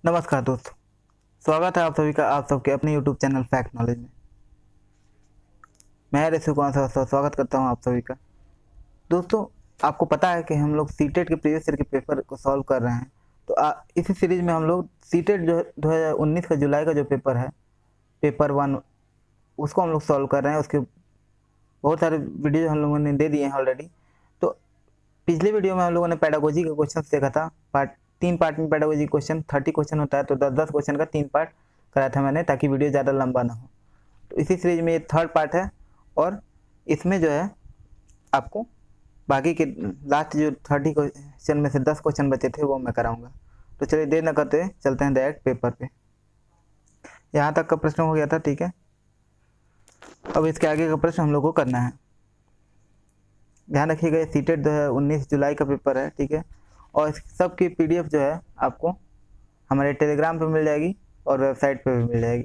नमस्कार दोस्तों, स्वागत है आप सभी का आप सबके अपने YouTube चैनल फैक्ट नॉलेज में। मैं ऋषि कुमार स्वागत करता हूं आप सभी का। दोस्तों, आपको पता है कि हम लोग सीटेट के प्रीवियस ईयर के पेपर को सॉल्व कर रहे हैं। तो इसी सीरीज में हम लोग सीटेट जो 2019 का जुलाई का जो पेपर है, पेपर 1, उसको हम लोग सॉल्व कर रहे हैं। उसके बहुत सारे वीडियो हम लोगों ने दे दिए हैं ऑलरेडी। तो पिछले वीडियो में हम लोगों ने पेडागोजी का क्वेश्चन देखा था। तीन पार्ट में पेडागोजी क्वेश्चन 30 क्वेश्चन होता है, तो 10-10 क्वेश्चन का 3 पार्ट कराया था मैंने, ताकि वीडियो ज़्यादा लंबा ना हो। तो इसी सीरीज में ये थर्ड पार्ट है, और इसमें जो है आपको बाकी के लास्ट जो 30 क्वेश्चन में से 10 क्वेश्चन बचे थे वो मैं कराऊंगा। तो चलिए देर न करते चलते हैं डायरेक्ट पेपर पे। यहाँ तक का प्रश्न हो गया था, ठीक है। अब इसके आगे का प्रश्न हम लोग को करना है। ध्यान रखिएगा, ये सीटेट 19 जुलाई का पेपर है, ठीक है। और इस सब की PDF जो है आपको हमारे टेलीग्राम पे मिल जाएगी और वेबसाइट पे भी मिल जाएगी,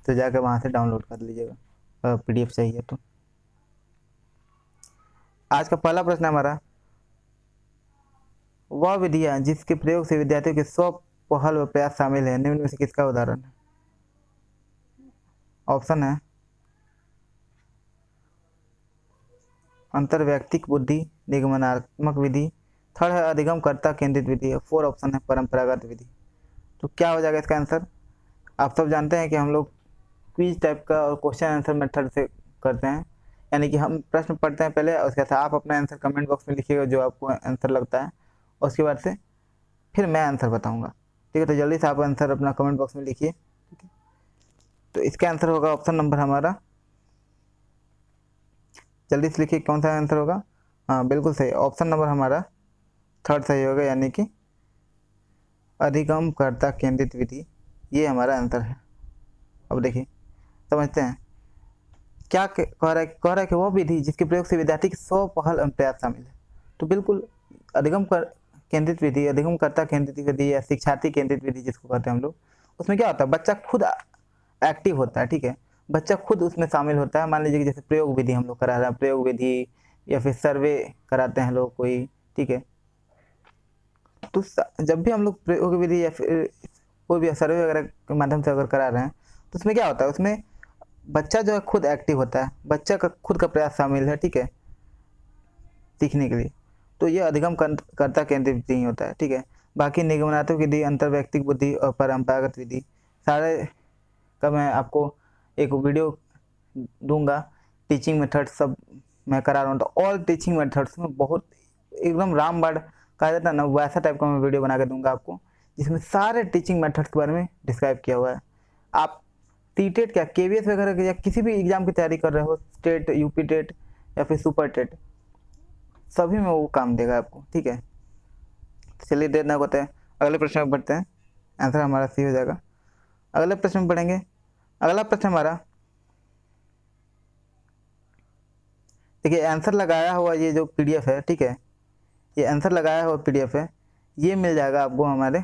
तो जाकर वहाँ से डाउनलोड कर लीजिएगा PDF चाहिए तो। आज का पहला प्रश्न हमारा, वह विधियाँ जिसके प्रयोग से विद्यार्थियों के स्व पहल व प्रयास शामिल है, निम्न में से किसका उदाहरण है? ऑप्शन है अंतर्वैयक्तिक बुद्धि निगमनात्मक विधि, थर्ड है अधिगम कर्ता केंद्रित विधि, 4 ऑप्शन है परंपरागत विधि। तो क्या हो जाएगा इसका आंसर? आप सब जानते हैं कि हम लोग क्विज टाइप का और क्वेश्चन आंसर मेथड से करते हैं, यानी कि हम प्रश्न पढ़ते हैं पहले, उसके बाद आप अपना आंसर कमेंट बॉक्स में लिखिएगा जो आपको आंसर लगता है, और उसके बाद से फिर मैं आंसर बताऊंगा, ठीक है। तो जल्दी से आप आंसर अपना कमेंट बॉक्स में लिखिए, ठीक है। तो इसका आंसर होगा ऑप्शन नंबर हमारा, जल्दी से लिखिए कौन सा आंसर होगा। हाँ बिल्कुल सही, ऑप्शन नंबर हमारा थर्ड सही होगा, यानी कि अधिगम कर्ता केंद्रित विधि, ये हमारा आंसर है। अब देखिए समझते हैं क्या कह रहा है कि वह विधि जिसके प्रयोग से विद्यार्थी की स्व पहल एवं प्रयास शामिल है। तो बिल्कुल अधिगम केंद्रित विधि, अधिगम कर्ता केंद्रित विधि या शिक्षार्थी केंद्रित विधि जिसको कहते हैं हम लोग, उसमें क्या होता है, बच्चा खुद एक्टिव होता है, ठीक है। बच्चा खुद उसमें शामिल होता है। मान लीजिए कि जैसे प्रयोग विधि हम लोग करा रहे हैं, प्रयोग विधि या फिर सर्वे कराते हैं लोग कोई, ठीक है। तो जब भी हम लोग प्रयोग विधि या फिर कोई भी सर्वे वगैरह के माध्यम से अगर करा रहे हैं, तो उसमें क्या होता है, उसमें बच्चा जो है खुद एक्टिव होता है, बच्चा का खुद का प्रयास शामिल है, ठीक है, सीखने के लिए। तो ये अधिगम कर्ता केंद्रित विधि ही होता है, ठीक है। बाकी निगमनात्मक विधि, अंतर्वैयक्तिक बुद्धि और परंपरागत विधि, सारे का मैं आपको एक वीडियो दूंगा। टीचिंग मेथड सब मैं करा रहा हूँ, तो ऑल टीचिंग मेथड्स में बहुत एकदम रामबाण कहा जाता है ना, वैसा टाइप का मैं वीडियो बना के दूंगा आपको, जिसमें सारे टीचिंग मेथड्स के बारे में डिस्क्राइब किया हुआ है। आप टीटेट क्या KVS वगैरह या किसी भी एग्जाम की तैयारी कर रहे हो, स्टेट, यूपी टेट या फिर सुपर टेट, सभी में वो काम देगा आपको, ठीक है। चलिए देर ना होते हैं, अगले प्रश्न में बढ़ते हैं। आंसर हमारा सही हो जाएगा। अगले प्रश्न में पढ़ेंगे। अगला प्रश्न हमारा, देखिए आंसर लगाया हुआ ये जो PDF है, ठीक है, ये आंसर लगाया हुआ PDF है, ये मिल जाएगा आपको हमारे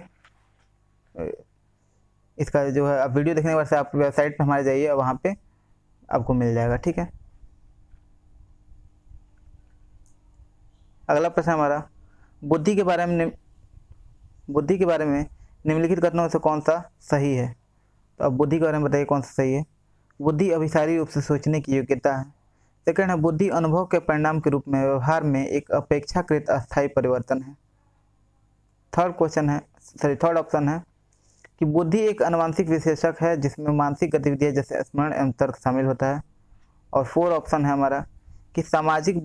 इसका जो है, आप वीडियो देखने के बाद से आप वेबसाइट पे हमारे जाइए, वहाँ पे आपको मिल जाएगा, ठीक है। अगला प्रश्न हमारा, बुद्धि के बारे में निम्नलिखित कथनों से कौन सा सही है? तो अब बुद्धि के बारे में बताइए कौन सा सही है। बुद्धि अभिसारी रूप से सोचने की योग्यता है। सेकंड है, बुद्धि अनुभव के परिणाम के रूप में व्यवहार में एक अपेक्षाकृत अस्थायी परिवर्तन है। थर्ड ऑप्शन है कि बुद्धि एक अनुवांशिक विशेषक है जिसमें मानसिक गतिविधियां जैसे स्मरण एवं तर्क शामिल होता है। और 4 ऑप्शन है हमारा कि सामाजिक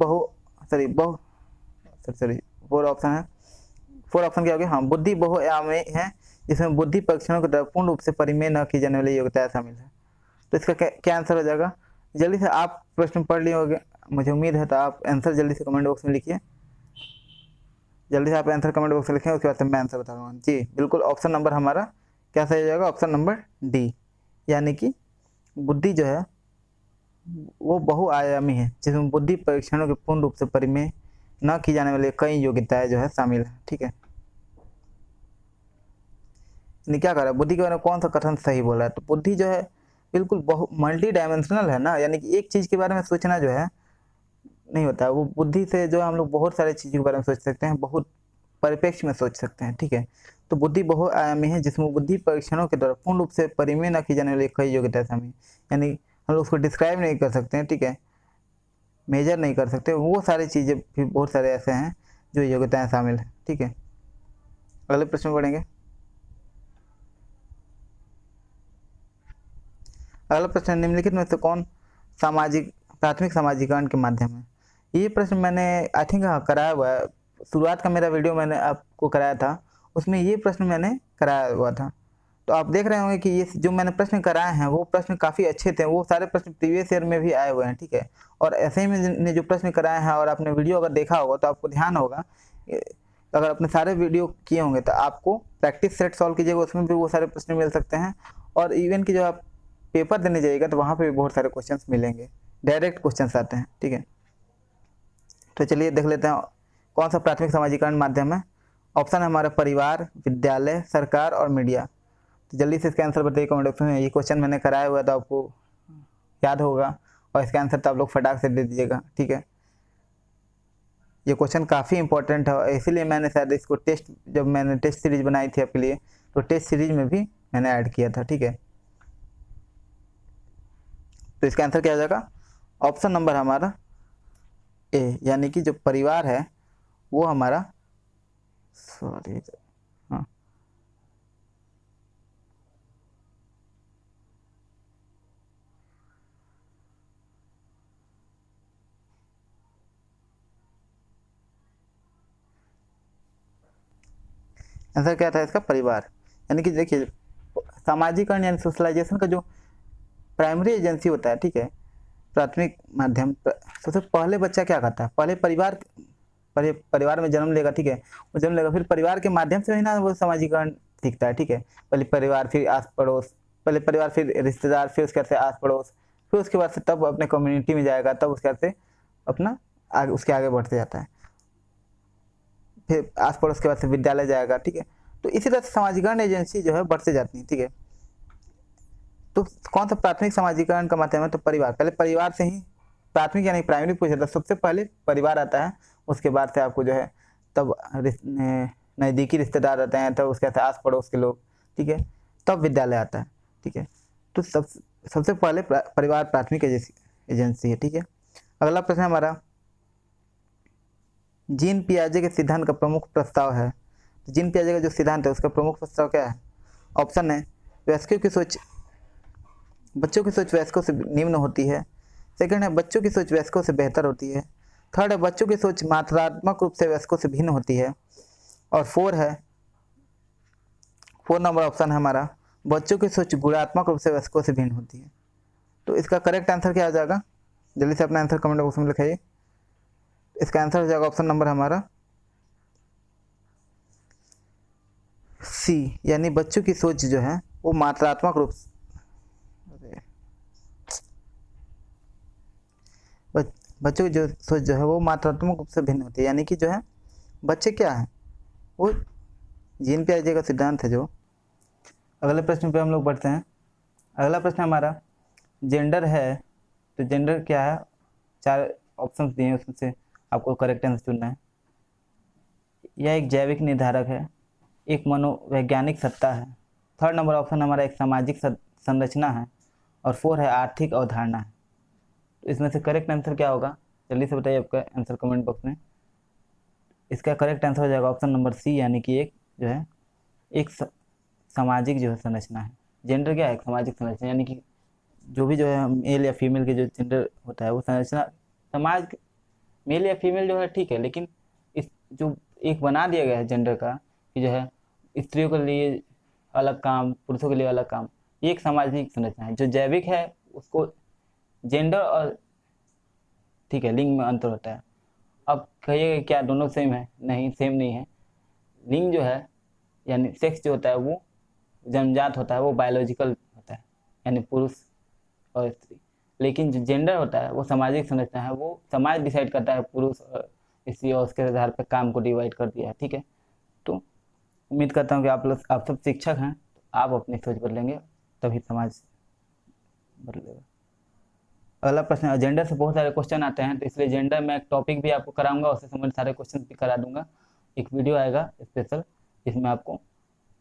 फोर ऑप्शन क्या हो गया, हाँ, बुद्धि बहुआयामी है जिसमें बुद्धि परीक्षणों के द्वारा पूर्ण रूप से परिमेय न की जाने वाली योग्यता शामिल है। तो इसका क्या आंसर हो जाएगा? जल्दी से आप प्रश्न पढ़ लिए होंगे, मुझे उम्मीद है, तो आप आंसर जल्दी से कमेंट बॉक्स में लिखिए। जल्दी से आप आंसर कमेंट बॉक्स में लिखें, उसके बाद मैं आंसर बता दूंगा। जी बिल्कुल, ऑप्शन नंबर हमारा क्या सही हो जाएगा? ऑप्शन नंबर डी, यानी कि बुद्धि जो है वो बहुआयामी है जिसमें बुद्धि परीक्षणों के पूर्ण रूप से परिमेय न की जाने वाली कई योग्यताएं जो है शामिल है, ठीक है। क्या कर रहा है, बुद्धि के बारे में कौन सा कथन सही बोल रहा है? तो बुद्धि जो है बिल्कुल मल्टी डायमेंशनल है ना, यानी कि एक चीज के बारे में सोचना जो है नहीं होता है। वो बुद्धि से जो हम लोग बहुत सारे चीज़ों के बारे में सोच सकते हैं, बहुत परिप्रेक्ष्य में सोच सकते हैं, ठीक है। तो बुद्धि बहुआयामी है जिसमें बुद्धि परीक्षणों के द्वारा पूर्ण रूप से परिमेय न की जाने वाली कई योग्यता शामिल है। यानी हम लोग उसको डिस्क्राइब नहीं कर सकते हैं, ठीक है, मेजर नहीं कर सकते, वो सारी चीज़ें भी बहुत सारे ऐसे हैं जो योग्यताएं शामिल है, ठीक है। अगले प्रश्न में पढ़ेंगे। अगला प्रश्न, निम्नलिखित में से कौन प्राथमिक सामाजिकरण के माध्यम है। ये प्रश्न मैंने आई थिंक कराया हुआ है, शुरुआत का मेरा वीडियो मैंने आपको कराया था, उसमें ये प्रश्न मैंने कराया हुआ था। तो आप देख रहे होंगे कि ये जो मैंने प्रश्न कराए हैं वो प्रश्न काफ़ी अच्छे थे, वो सारे प्रश्न प्रीवियस ईयर में भी आए हुए हैं, ठीक है। और ऐसे ही मैंने जो प्रश्न कराए हैं और आपने वीडियो अगर देखा होगा तो आपको ध्यान होगा, अगर अपने सारे वीडियो किए होंगे तो आपको प्रैक्टिस सेट सॉल्व कीजिएगा, उसमें भी वो सारे प्रश्न मिल सकते हैं। और इवन की जो आप पेपर देने जाइएगा तो वहाँ पे भी बहुत सारे क्वेश्चंस मिलेंगे, डायरेक्ट क्वेश्चंस आते हैं, ठीक है। तो चलिए देख लेते हैं कौन सा प्राथमिक सामाजिकरण माध्यम है। ऑप्शन है हमारा परिवार, विद्यालय, सरकार और मीडिया। तो जल्दी से इसका आंसर बताइए कमेंट बॉक्स में। ये क्वेश्चन मैंने कराया हुआ था, आपको याद होगा, और इसका आंसर तो आप लोग फटाक से दे दीजिएगा, ठीक है। ये क्वेश्चन काफ़ी इंपॉर्टेंट है, इसीलिए मैंने शायद इसको जब मैंने टेस्ट सीरीज बनाई थी आपके लिए तो टेस्ट सीरीज में भी मैंने ऐड किया था, ठीक है। तो इसका आंसर क्या हो जाएगा, ऑप्शन नंबर हमारा ए, यानी कि जो परिवार है वो हमारा, सॉरी, हाँ, आंसर क्या था इसका, परिवार। यानी कि देखिए सामाजिकरण यानी सोशलाइजेशन का जो प्राइमरी एजेंसी होता है, ठीक है, प्राथमिक माध्यम, सबसे पहले बच्चा क्या करता है, पहले परिवार में जन्म लेगा, ठीक है, वो जन्म लेगा, फिर परिवार के माध्यम से ही ना वो सामाजिकरण सीखता है, ठीक है। पहले परिवार, फिर आस पड़ोस, पहले परिवार, फिर रिश्तेदार, फिर उसके बाद से आस पड़ोस, फिर उसके बाद से तब अपने कम्युनिटी में जाएगा, तब उसके बाद से अपना उसके आगे बढ़ते जाता है, फिर आस पड़ोस के बाद से विद्यालय जाएगा, ठीक है। तो इसी तरह से सामाजिकरण एजेंसी जो है बढ़ते जाती है, ठीक है। तो कौन सा प्राथमिक सामाजिकरण का माध्यम है, तो परिवार। पहले परिवार से ही प्राथमिक यानी प्राइमरी पूछा था, सबसे पहले परिवार आता है, उसके बाद से आपको जो है तब नज़दीकी रिश्तेदार आते हैं, तब उसके बाद आस पड़ोस के लोग, ठीक है, तब विद्यालय आता है, ठीक है। तो सबसे पहले परिवार प्राथमिक एजेंसी है, ठीक है। अगला प्रश्न हमारा, जीन पियाजे के सिद्धांत का प्रमुख प्रस्ताव है। तो जीन पियाजे का जो सिद्धांत है उसका प्रमुख प्रस्ताव क्या है। ऑप्शन है वयस्कों की सोच, बच्चों की सोच वयस्कों से निम्न होती है। सेकंड है बच्चों की सोच वयस्कों से बेहतर होती है। थर्ड है बच्चों की सोच मात्रात्मक रूप से वयस्कों से भिन्न होती है। और फोर नंबर ऑप्शन है हमारा, बच्चों की सोच गुणात्मक रूप से वयस्कों से भिन्न होती है। तो इसका करेक्ट आंसर क्या आ जाएगा, जल्दी से अपना आंसर कमेंट बॉक्स में लिखाइए। इसका आंसर हो जाएगा ऑप्शन नंबर हमारा सी, यानी बच्चों की सोच जो है वो मात्रात्मक रूप से, बच्चों की जो सोच जो है वो मात्रात्मक रूप से भिन्न होती है। यानी कि जो है बच्चे क्या है, वो जीन पियाजे का सिद्धांत है जो। अगले प्रश्न पे हम लोग बढ़ते हैं। अगला प्रश्न हमारा जेंडर है। तो जेंडर क्या है, 4 ऑप्शंस दिए हैं, उसमें से आपको करेक्ट आंसर चुनना है। यह एक जैविक निर्धारक है, एक मनोवैज्ञानिक सत्ता है, थर्ड नंबर ऑप्शन हमारा एक सामाजिक संरचना है, और 4 है आर्थिक अवधारणा है। तो इसमें से करेक्ट आंसर क्या होगा, जल्दी से बताइए आपका आंसर कमेंट बॉक्स में। इसका करेक्ट आंसर हो जाएगा ऑप्शन नंबर सी, यानी कि एक जो है एक सामाजिक जो है संरचना है। जेंडर क्या है, एक सामाजिक संरचना, यानी कि जो भी जो है मेल या फीमेल के जो जेंडर होता है वो संरचना समाज, मेल या फीमेल जो है ठीक है, लेकिन इस जो एक बना दिया गया है जेंडर का कि जो है स्त्रियों के लिए अलग काम, पुरुषों के लिए अलग काम, ये एक सामाजिक संरचना है। जो जैविक है उसको जेंडर और ठीक है लिंग में अंतर होता है। अब कहिएगा क्या दोनों सेम है, नहीं सेम नहीं है। लिंग जो है यानी सेक्स जो होता है वो जन्मजात होता है, वो बायोलॉजिकल होता है, यानी पुरुष और स्त्री। लेकिन जो जेंडर होता है वो सामाजिक संरचना है, वो समाज डिसाइड करता है, पुरुष और स्त्री, और उसके आधार पर काम को डिवाइड कर दिया है, ठीक है। तो उम्मीद करता हूँ कि आप सब शिक्षक हैं, तो आप अपनी सोच बदलेंगे तभी समाज बदलेगा। अगला प्रश्न, जेंडर से बहुत सारे क्वेश्चन आते हैं, तो इसलिए जेंडर में एक टॉपिक भी आपको कराऊंगा, उससे संबंधित सारे क्वेश्चन भी करा दूंगा। एक वीडियो आएगा स्पेशल जिसमें आपको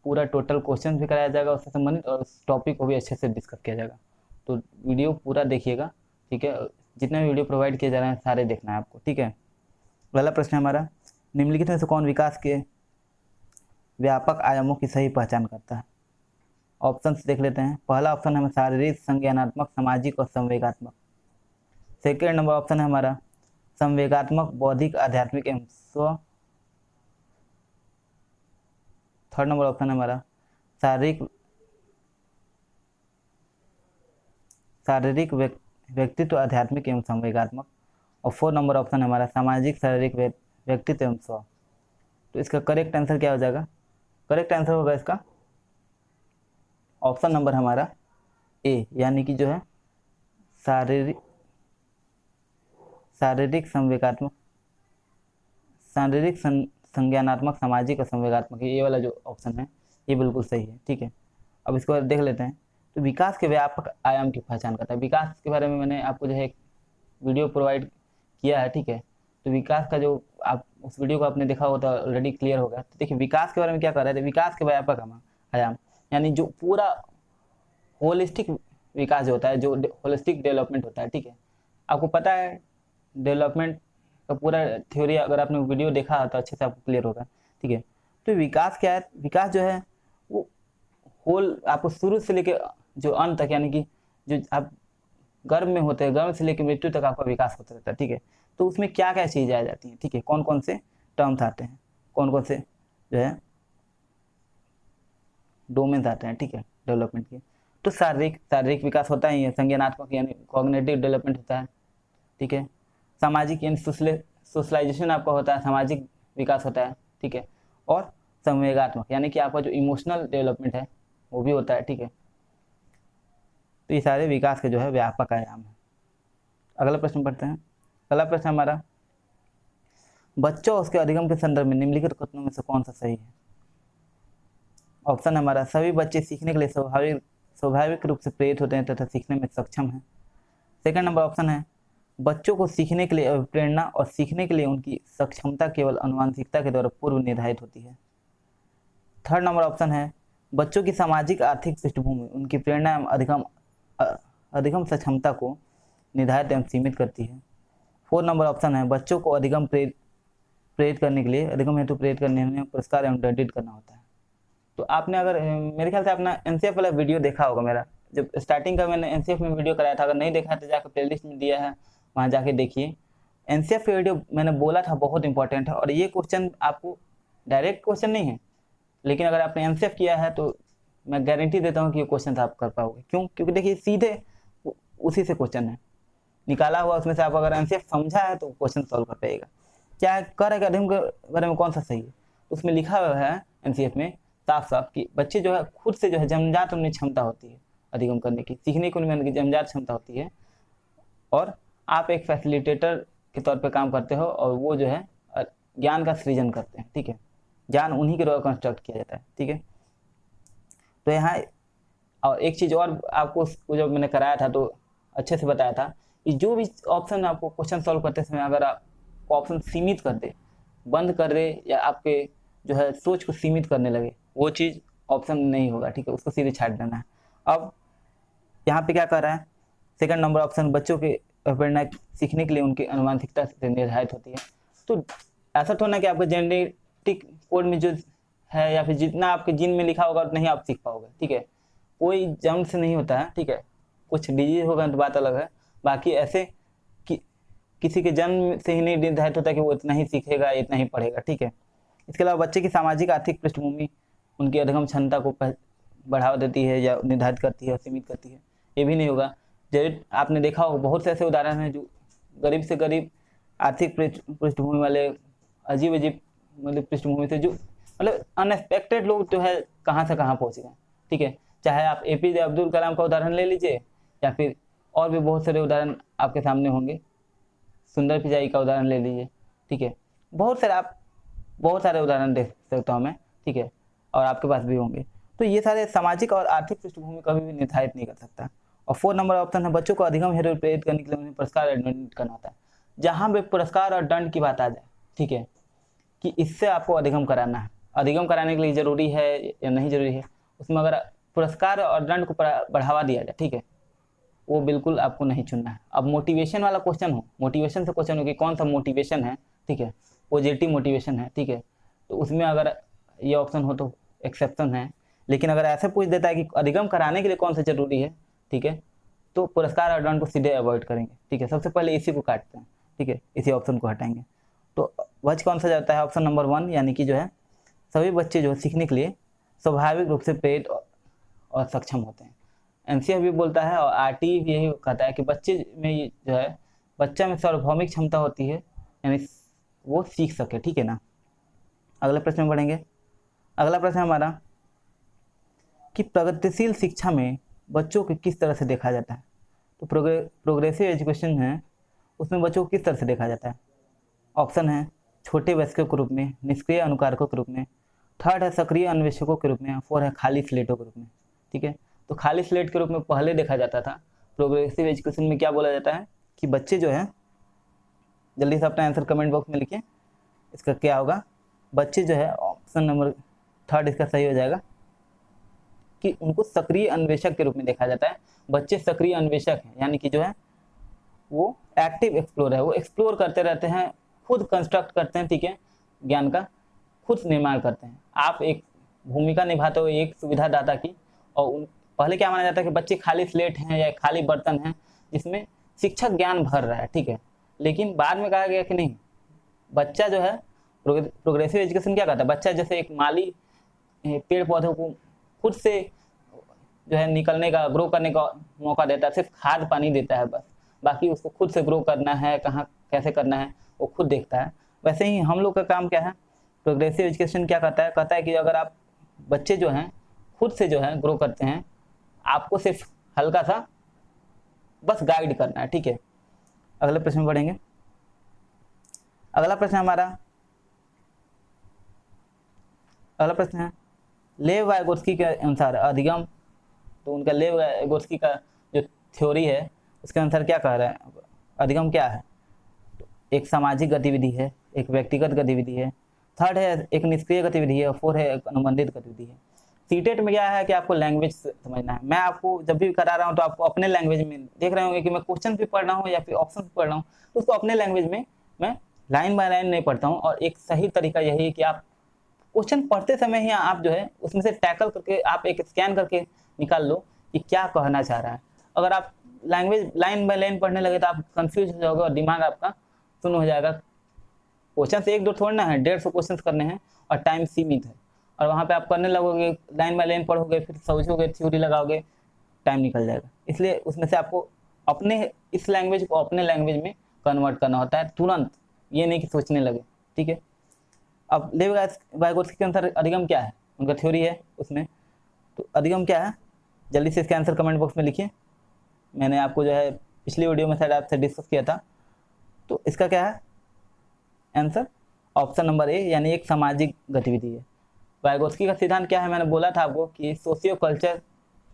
पूरा टोटल क्वेश्चन भी कराया जाएगा उससे संबंधित, और उस टॉपिक को भी अच्छे से डिस्कस किया जाएगा। तो वीडियो पूरा देखिएगा, ठीक है। जितने भी वीडियो प्रोवाइड किए जा रहे हैं सारे देखना है आपको, ठीक है। पहला प्रश्न है हमारा, निम्नलिखित में से कौन विकास के व्यापक आयामों की सही पहचान करता है? ऑप्शन देख लेते हैं। पहला ऑप्शन है शारीरिक, संज्ञानात्मक, सामाजिक और संवेगात्मक। सेकेंड नंबर ऑप्शन है हमारा संवेगात्मक, बौद्धिक, आध्यात्मिक एवं स्व। थर्ड नंबर ऑप्शन है हमारा शारीरिक व्यक्तित्व, आध्यात्मिक एवं संवेगात्मक। और फोर्थ नंबर ऑप्शन है हमारा सामाजिक, शारीरिक, व्यक्तित्व एवं स्व। तो इसका करेक्ट आंसर क्या हो जाएगा? करेक्ट आंसर होगा इसका ऑप्शन नंबर हमारा ए, यानी कि जो है शारीरिक संवेगात्मक, शारीरिक संज्ञानात्मक, सामाजिक और संवेगात्मक, ये वाला जो ऑप्शन है ये बिल्कुल सही है, ठीक है। अब इसको देख लेते हैं। तो विकास के व्यापक आयाम की पहचान करता है। विकास के बारे में मैंने आपको जो है एक वीडियो प्रोवाइड किया है, ठीक है। तो विकास का जो आप उस वीडियो को आपने देखा होगा तो ऑलरेडी क्लियर हो गया। तो देखिए विकास के बारे में क्या कर रहे थे, विकास के व्यापक आयाम यानी जो पूरा होलिस्टिक विकास जो होता है, जो होलिस्टिक डेवलपमेंट होता है, ठीक है। आपको पता है डेवलपमेंट का पूरा थ्योरी, अगर आपने वीडियो देखा तो अच्छे से आपको क्लियर होगा, ठीक है। तो विकास क्या है? विकास जो है वो होल आपको शुरू से लेके जो अंत तक, यानी कि जो आप गर्भ में होते हैं, गर्भ से लेकर मृत्यु तक आपका विकास होता रहता है, ठीक है। तो उसमें क्या क्या चीज़ें आ जाती हैं, ठीक है, कौन कौन से टर्म्स आते हैं, कौन कौन से जो है डोमेन्स आते हैं, ठीक है, डेवलपमेंट के। तो शारीरिक विकास होता ही है, संज्ञानात्मक यानी कॉग्निटिव डेवलपमेंट होता है, ठीक है। सामाजिक यानी सोशलाइजेशन आपका होता है, सामाजिक विकास होता है, ठीक है। और संवेगात्मक यानी कि आपका जो इमोशनल डेवलपमेंट है वो भी होता है, ठीक है। तो ये सारे विकास के जो है व्यापक आयाम है। अगला प्रश्न पढ़ते हैं। अगला प्रश्न हमारा, बच्चों और उसके अधिगम के संदर्भ में निम्नलिखित कथनों में से कौन सा सही है? ऑप्शन हमारा सभी बच्चे सीखने के लिए स्वाभाविक रूप से प्रेरित होते हैं तथा सीखने में सक्षम हैं। सेकंड नंबर ऑप्शन है बच्चों को सीखने के लिए अभिप्रेरणा और सीखने के लिए उनकी सक्षमता केवल आनुवंशिकता के द्वारा पूर्व निर्धारित होती है। थर्ड नंबर ऑप्शन है बच्चों की सामाजिक आर्थिक पृष्ठभूमि उनकी प्रेरणा एवं अधिगम सक्षमता को निर्धारित एवं सीमित करती है। फोर्थ नंबर ऑप्शन है बच्चों को अधिगम प्रेरित करने के लिए, अधिगम हेतु प्रेरित करने में पुरस्कार एवं दंडित करना होता है। तो आपने अगर मेरे ख्याल से अपना एनसीएफ वाला वीडियो देखा होगा मेरा, जब स्टार्टिंग का मैंने एनसीएफ में वीडियो कराया था, अगर नहीं देखा तो जाकर प्लेलिस्ट में दिया है, वहाँ जाके देखिए। एनसीएफ का वीडियो मैंने बोला था बहुत इंपॉर्टेंट है, और ये क्वेश्चन आपको डायरेक्ट क्वेश्चन नहीं है, लेकिन अगर आपने एनसीएफ किया है तो मैं गारंटी देता हूँ कि ये क्वेश्चन आप कर पाओगे। क्यों? क्योंकि देखिए सीधे उसी से क्वेश्चन है निकाला हुआ, उसमें से आप अगर एनसीएफ समझा है तो क्वेश्चन सॉल्व कर पाएगा। क्या कर है अधिगम के बारे में कौन सा सही है? उसमें लिखा हुआ है एनसीएफ में साफ साफ कि बच्चे जो है खुद से जो है जन्मजात उनमें क्षमता होती है अधिगम करने की, सीखने की उनमें जन्मजात क्षमता होती है, और आप एक फैसिलिटेटर के तौर पे काम करते हो, और वो जो है ज्ञान का सृजन करते हैं, ठीक है। ज्ञान उन्हीं के द्वारा कंस्ट्रक्ट किया जाता है, ठीक है। तो यहाँ और एक चीज़ और आपको जब मैंने कराया था तो अच्छे से बताया था कि जो भी ऑप्शन आपको क्वेश्चन सॉल्व करते समय अगर आप ऑप्शन सीमित कर दे, बंद कर दे, या आपके जो है सोच को सीमित करने लगे, वो चीज़ ऑप्शन नहीं होगा, ठीक है, उसको सीधे छाट देना है। अब यहाँ पे क्या कर रहा है, सेकंड नंबर ऑप्शन बच्चों के प्रेरणा सीखने के लिए उनकी आनुवंशिकता से निर्धारित होती है। तो ऐसा तो ना कि आपके जेनेटिक कोड में जो है या फिर जितना आपके जीन में लिखा होगा उतना ही आप सीख पाओगे, ठीक है। कोई जन्म से नहीं होता है, ठीक है, कुछ डिजीज होगा तो बात अलग है, बाकी ऐसे किसी के जन्म से ही नहीं निर्धारित होता कि वो इतना ही सीखेगा, इतना ही पढ़ेगा, ठीक है। इसके अलावा बच्चे की सामाजिक आर्थिक पृष्ठभूमि उनकी अधिगम क्षमता को बढ़ावा देती है या निर्धारित करती है और सीमित करती है, ये भी नहीं होगा। जब आपने देखा होगा बहुत से ऐसे उदाहरण हैं जो गरीब से गरीब आर्थिक पृष्ठभूमि वाले, अजीब मतलब पृष्ठभूमि से, जो मतलब अनएक्सपेक्टेड लोग जो है कहाँ से कहाँ पहुँच गए, ठीक है। चाहे आप एपीजे अब्दुल कलाम का उदाहरण ले लीजिए, या फिर और भी बहुत सारे उदाहरण आपके सामने होंगे, सुंदर पिचाई का उदाहरण ले लीजिए, ठीक है। बहुत सारे उदाहरण देख सकता हूँ मैं, ठीक है, और आपके पास भी होंगे। तो ये सारे सामाजिक और आर्थिक पृष्ठभूमि कभी भी निर्धारित नहीं कर सकता। और 4 नंबर ऑप्शन है बच्चों को अधिगम हेतु प्रेरित करने के लिए उन्हें पुरस्कार और दंड करना होता है। जहाँ पे पुरस्कार और दंड की बात आ जाए, ठीक है, कि इससे आपको अधिगम कराना है, अधिगम कराने के लिए ज़रूरी है या नहीं ज़रूरी है, उसमें अगर पुरस्कार और दंड को बढ़ावा दिया जाए, ठीक है, वो बिल्कुल आपको नहीं चुनना है। अब मोटिवेशन वाला क्वेश्चन हो, मोटिवेशन से क्वेश्चन हो कि कौन सा मोटिवेशन है, ठीक है, पॉजिटिव मोटिवेशन है, ठीक है, तो उसमें अगर ये ऑप्शन हो तो एक्सेप्शन है। लेकिन अगर ऐसे पूछ देता है कि अधिगम कराने के लिए कौन सा जरूरी है, ठीक है, तो पुरस्कार और दंड को सीधे अवॉइड करेंगे, ठीक है। सबसे पहले इसी को काटते हैं, ठीक है, इसी ऑप्शन को हटाएंगे। तो वच कौन सा जाता है, ऑप्शन नंबर 1, यानी कि जो है सभी बच्चे जो सीखने के लिए स्वाभाविक रूप से प्रेरित और सक्षम होते हैं। एनसीआर भी बोलता है और आरटी भी यही कहता है कि बच्चे में जो है बच्चा में सार्वभौमिक क्षमता होती है, यानी वो सीख सके, ठीक है ना। अगले प्रश्न में बढ़ेंगे। अगला प्रश्न हमारा कि प्रगतिशील शिक्षा में बच्चों को किस तरह से देखा जाता है। तो प्रोग्रेसिव एजुकेशन है, उसमें बच्चों को किस तरह से देखा जाता है। ऑप्शन है छोटे वयस्कों के रूप में, निष्क्रिय अनुकारकों के रूप में, थर्ड है सक्रिय अन्वेषकों के रूप में, 4 है खाली स्लेटों के रूप में, ठीक है। तो खाली स्लेट के रूप में पहले देखा जाता था। प्रोग्रेसिव एजुकेशन में क्या बोला जाता है कि बच्चे जो है, जल्दी से अपना आंसर कमेंट बॉक्स में लिखिए, इसका क्या होगा। बच्चे जो है ऑप्शन नंबर 3 इसका सही हो जाएगा कि उनको सक्रिय अन्वेषक के रूप में देखा जाता है। बच्चे सक्रिय अन्वेषक हैं, यानी कि जो है वो एक्टिव एक्सप्लोर है, वो एक्सप्लोर करते रहते हैं, खुद कंस्ट्रक्ट करते हैं, ठीक है, ज्ञान का खुद निर्माण करते हैं। आप एक भूमिका निभाते हो एक सुविधादाता की, और पहले क्या माना जाता है कि बच्चे खाली स्लेट हैं या खाली बर्तन हैं जिसमें शिक्षक ज्ञान भर रहा है, ठीक है। लेकिन बाद में कहा गया कि नहीं, बच्चा जो है, प्रोग्रेसिव एजुकेशन क्या कहता है, बच्चा जैसे एक माली पेड़ पौधों को खुद से जो है निकलने का, ग्रो करने का मौका देता है, सिर्फ खाद पानी देता है बस, बाकी उसको खुद से ग्रो करना है, कहाँ कैसे करना है वो खुद देखता है। वैसे ही हम लोग का काम क्या है, प्रोग्रेसिव एजुकेशन क्या कहता है कि अगर आप बच्चे जो हैं खुद से जो है ग्रो करते हैं, आपको सिर्फ हल्का सा बस गाइड करना है, ठीक है। अगले प्रश्न में बढ़ेंगे। अगला प्रश्न है लेव वाइगोत्स्की के अनुसार अधिगम, तो उनका लेव वाइगोत्स्की का जो थ्योरी है उसके अनुसार क्या कह रहा है, अधिगम क्या है। तो एक सामाजिक गतिविधि है, एक व्यक्तिगत गतिविधि है, थर्ड है एक निष्क्रिय गतिविधि है, 4 है एक अनुबंधित गतिविधि है। सीटेट में क्या है कि आपको लैंग्वेज समझना है। मैं आपको जब भी करा रहा हूँ तो आपको अपने लैंग्वेज में देख रहे होंगे कि मैं क्वेश्चन भी पढ़ रहा हूँ या फिर ऑप्शन भी पढ़ रहा हूँ, तो उसको अपने लैंग्वेज में मैं लाइन बाय लाइन नहीं पढ़ता हूँ। और एक सही तरीका यही है कि आप क्वेश्चन पढ़ते समय ही आप जो है उसमें से टैकल करके आप एक स्कैन करके निकाल लो कि क्या कहना चाह रहा है। अगर आप लैंग्वेज लाइन बाय लाइन पढ़ने लगे तो आप कंफ्यूज हो जाओगे और दिमाग आपका सुन हो जाएगा। क्वेश्चन से 1-2 थोड़ना है, 150 क्वेश्चन करने हैं और टाइम सीमित है, और वहाँ पे आप करने लगोगे, लाइन बाय लाइन पढ़ोगे, फिर समझोगे, थ्योरी लगाओगे, टाइम निकल जाएगा। इसलिए उसमें से आपको अपने इस लैंग्वेज को अपने लैंग्वेज में कन्वर्ट करना होता है तुरंत, ये नहीं कि सोचने लगे, ठीक है। अब लेव वाइगोत्स्की के अनुसार अधिगम क्या है, उनका थ्योरी है उसमें, तो अधिगम क्या है, जल्दी से इसका आंसर कमेंट बॉक्स में लिखिए। मैंने आपको जो है पिछली वीडियो में शायद आपसे डिस्कस किया था। तो इसका क्या है आंसर, ऑप्शन नंबर ए, यानी एक सामाजिक गतिविधि है। वाइगोत्स्की का सिद्धांत क्या है, मैंने बोला था आपको कि सोशियो कल्चर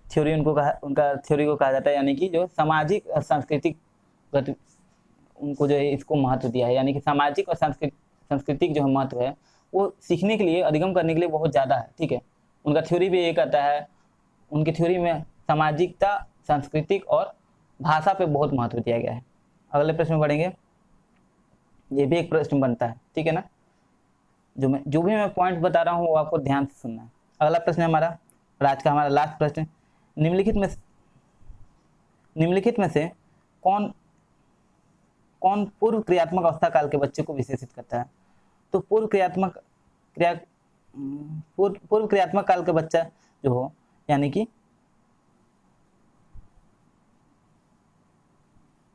थ्योरी उनका थ्योरी को कहा जाता है, यानी कि जो सामाजिक और सांस्कृतिक उनको जो है इसको महत्व दिया है, यानी कि सामाजिक और सांस्कृतिक जो महत्व है वो सीखने के लिए, अधिगम करने के लिए बहुत ज़्यादा है, ठीक है। उनका थ्योरी भी ये कहता है, उनकी थ्योरी में सामाजिकता, सांस्कृतिक और भाषा पे बहुत महत्व दिया गया है। अगले प्रश्न में बढ़ेंगे। ये भी एक प्रश्न बनता है, ठीक है ना, जो भी मैं पॉइंट बता रहा हूँ वो आपको ध्यान से सुनना है। अगला प्रश्न है हमारा, और आज का हमारा लास्ट प्रश्न, निम्नलिखित में से कौन पूर्व क्रियात्मक अवस्था काल के बच्चे को विशेषित करता है। तो पूर्व क्रियात्मक काल के बच्चा जो हो, यानी कि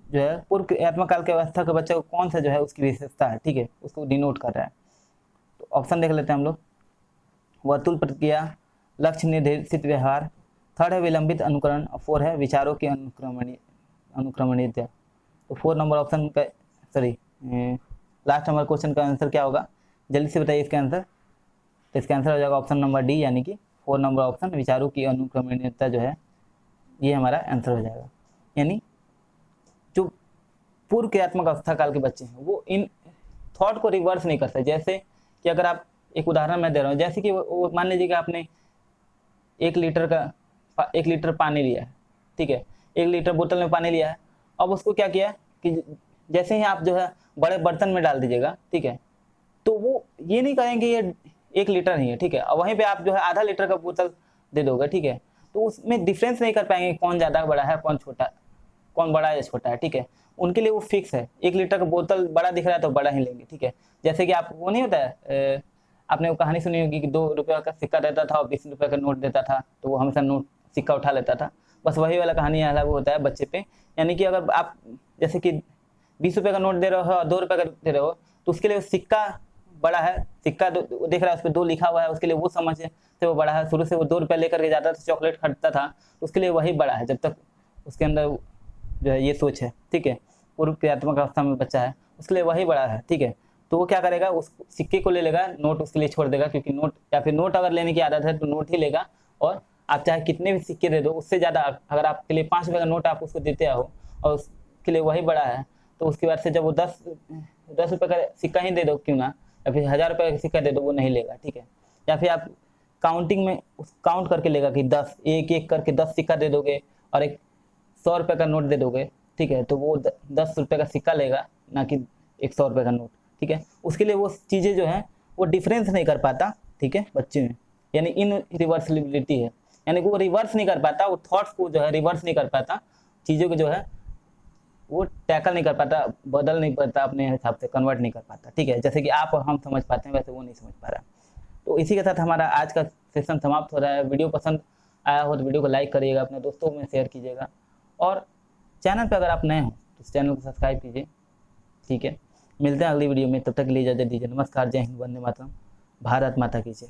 जो है पूर्व क्रियात्मक काल के अवस्था के बच्चे को कौन सा जो है उसकी विशेषता है, ठीक है, उसको डिनोट कर रहा है। तो ऑप्शन देख लेते हैं हम लोग। वर्तुल प्रतिक्रिया, लक्ष्य निर्देशित व्यवहार, थर्ड है विलंबित अनुकरण, और 4 है विचारों की अनुक्रमणीयता। तो 4 नंबर ऑप्शन का लास्ट नंबर क्वेश्चन का आंसर क्या होगा, जल्दी से बताइए इसका आंसर। तो इसका आंसर हो जाएगा ऑप्शन नंबर डी, यानी कि 4 नंबर ऑप्शन, विचारों की अनुक्रमणीयता जो है ये हमारा आंसर हो जाएगा। यानी जो पूर्व क्रियात्मक अवस्था काल के बच्चे हैं वो इन थॉट को रिवर्स नहीं करते। जैसे कि अगर आप एक उदाहरण मैं दे रहा हूँ, जैसे कि वो मान लीजिए कि आपने 1 लीटर पानी लिया है, ठीक है, 1 लीटर बोतल में पानी लिया है। अब उसको क्या किया कि जैसे ही आप जो है बड़े बर्तन में डाल दीजिएगा, ठीक है, तो वो ये नहीं कहेंगे ये 1 लीटर ही है, ठीक है, और वहीं पे आप जो है आधा लीटर का बोतल दे दोगे, ठीक है, तो उसमें डिफरेंस नहीं कर पाएंगे कौन ज़्यादा बड़ा है कौन छोटा, कौन बड़ा है या छोटा है, ठीक है। उनके लिए वो फिक्स है, 1 लीटर का बोतल बड़ा दिख रहा है तो बड़ा ही लेंगे, ठीक है। जैसे कि आप वो नहीं होता है, आपने वो कहानी सुनी होगी कि 2 रुपये का सिक्का रहता था और 20 रुपये का नोट देता था, तो वो हमेशा नोट सिक्का उठा लेता था। बस वही वाला कहानी है, वो होता है बच्चे पे। यानी कि अगर आप जैसे कि 20 रुपये का नोट दे रहे हो और 2 रुपये का दे रहे हो, तो उसके लिए सिक्का बड़ा है, सिक्का देख रहा है, उस पर 2 लिखा हुआ है, उसके लिए वो समझ से वो बड़ा है। शुरू से वो 2 रुपये लेकर के जाता था, चॉकलेट खरीदता था, तो उसके लिए वही बड़ा है, जब तक उसके अंदर जो है ये सोच है, ठीक है, पूर्व क्रियात्मक अवस्था में बच्चा है, उसके लिए वही बड़ा है, ठीक है। तो वो क्या करेगा, उस सिक्के को ले लेगा, नोट उसके लिए छोड़ देगा, क्योंकि नोट या फिर नोट अगर लेने की आदत है तो नोट ही लेगा। और आप चाहे कितने भी सिक्के दे दो, उससे ज़्यादा अगर आपके लिए 5 रुपये का नोट आप उसको देते हो और उसके लिए वही बड़ा है, तो उसके बाद से जब वो 10 रुपये का सिक्का ही दे दो क्यों ना, या फिर 1000 रुपये का सिक्का दे दो, वो नहीं लेगा, ठीक है। या फिर आप काउंटिंग में काउंट करके लेगा कि 10 एक एक करके 10 सिक्का दे दोगे और एक 100 रुपये का नोट दे दोगे, ठीक है, तो वो 10 रुपये का सिक्का लेगा, ना कि एक 100 रुपये का नोट, ठीक है। उसके लिए वो चीज़ें जो हैं वो डिफरेंस नहीं कर पाता, ठीक है, बच्चे में, यानी इन रिवर्सिबिलिटी है, यानी कि वो रिवर्स नहीं कर पाता, वो थॉट्स को जो है रिवर्स नहीं कर पाता, चीज़ों को जो है वो टैकल नहीं कर पाता, बदल नहीं पाता, अपने हिसाब से कन्वर्ट नहीं कर पाता, ठीक है। जैसे कि आप और हम समझ पाते हैं, वैसे वो नहीं समझ पा रहा। तो इसी के साथ हमारा आज का सेशन समाप्त हो रहा है। वीडियो पसंद आया हो तो वीडियो को लाइक करिएगा, अपने दोस्तों में शेयर कीजिएगा, और चैनल पर अगर आप नए हो तो इस चैनल को सब्सक्राइब कीजिए, ठीक है। मिलते हैं अगली वीडियो में, तब तक के लिए इजाज़त दीजिए। नमस्कार, जय हिंद, वंदे मातरम, भारत माता की जय।